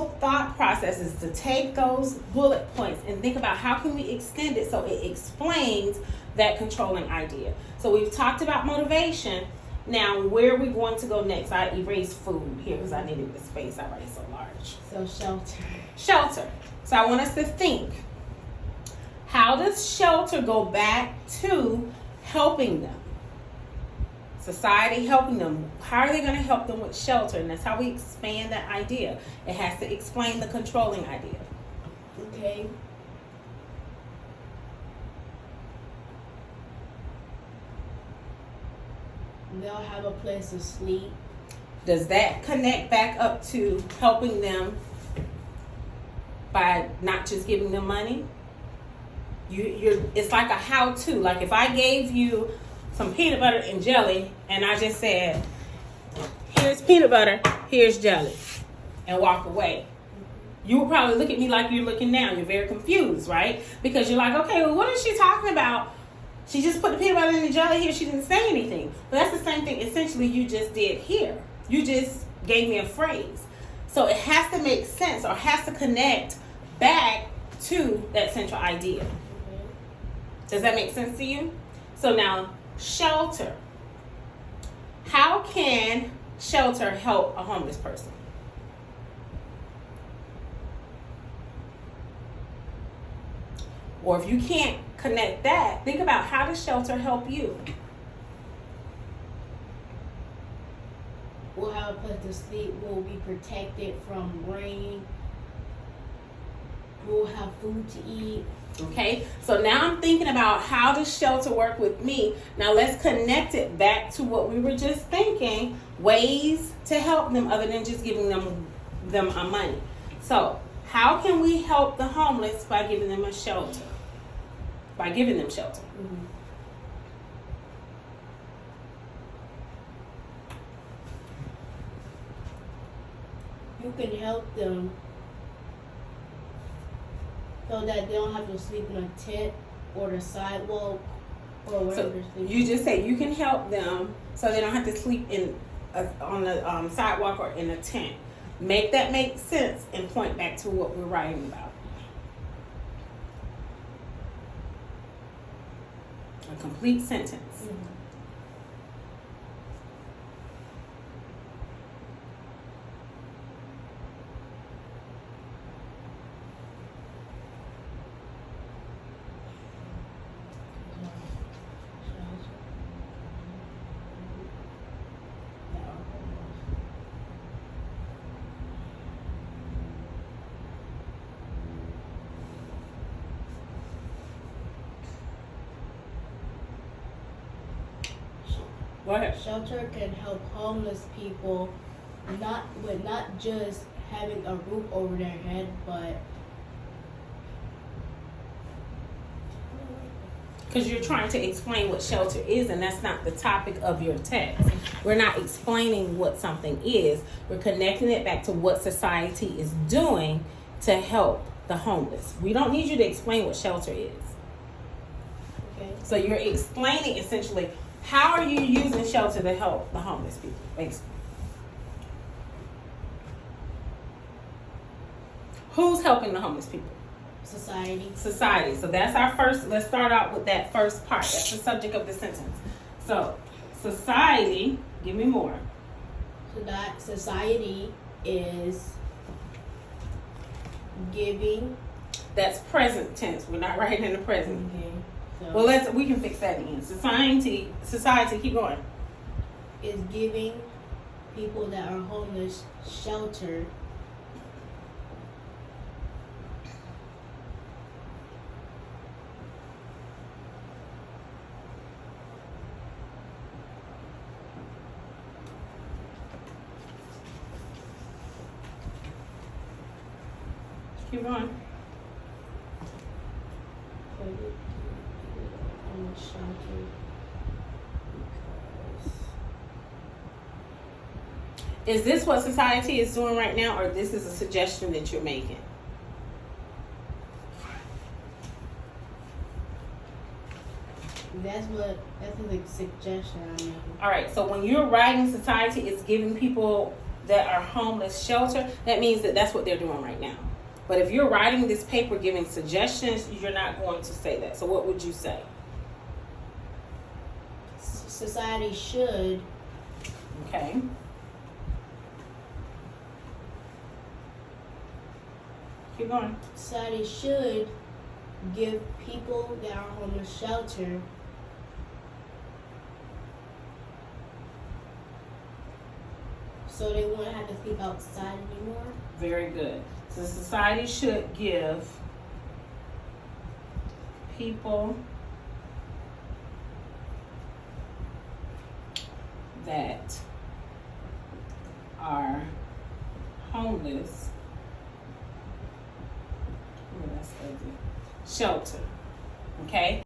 whole thought process is to take those bullet points and think about how can we extend it so it explains that controlling idea. So we've talked about motivation. Now, where are we going to go next? I erased food here because I needed the space already so large. So shelter. Shelter. So I want us to think, how does shelter go back to helping them? Society helping them. How are they going to help them with shelter? And that's how we expand that idea. It has to explain the controlling idea. Okay. They'll have a place to sleep. Does that connect back up to helping them by not just giving them money? It's like a how-to. Like if I gave you some peanut butter and jelly and I just said, here's peanut butter, here's jelly, and walk away. You would probably look at me like you're looking now. You're very confused, right? Because you're like, okay, well, what is she talking about? She just put the peanut butter and the jelly here. She didn't say anything. But that's the same thing essentially you just did here. You just gave me a phrase. So it has to make sense or has to connect back to that central idea. Does that make sense to you? So now, shelter. How can shelter help a homeless person? Or if you can't connect that, think about how does shelter help you? We'll have a place to sleep. We'll be protected from rain. We'll have food to eat. Okay, so now I'm thinking about how does shelter work with me. Now let's connect it back to what we were just thinking, ways to help them other than just giving them money. So how can we help the homeless by giving them a shelter? By giving them shelter. Mm-hmm. You can help them so that they don't have to sleep in a tent or the sidewalk or wherever they're sleeping. You just say you can help them so they don't have to sleep on the sidewalk or in a tent. Make that make sense and point back to what we're writing about. A complete sentence. Mm-hmm. Go ahead. Shelter can help homeless people not just having a roof over their head, but Because you're trying to explain what shelter is, and that's not the topic of your text. We're not explaining what something is. We're connecting it back to what society is doing to help the homeless. We don't need you to explain what shelter is. okay. So you're explaining essentially how are you using shelter to help the homeless people, basically. Who's helping the homeless people? Society. Society. So that's our first, let's start out with that first part. That's the subject of the sentence. So, society, give me more. So that society is giving. That's present tense. We're not writing in the present. Okay. So Well, we can fix that in. Society, keep going. is giving people that are homeless shelter. Keep going. Homeless shelter because Is this what society is doing right now, or this is a suggestion that you're making? that's a suggestion I'm making. All right, so when you're writing society, it's giving people that are homeless shelter, that means that that's what they're doing right now. But if you're writing this paper giving suggestions, you're not going to say that. So what would you say? Society should. Okay. Keep going. Society should give people that are homeless shelter so they won't have to sleep outside anymore. Very good. So society should give people that are homeless, shelter. Okay?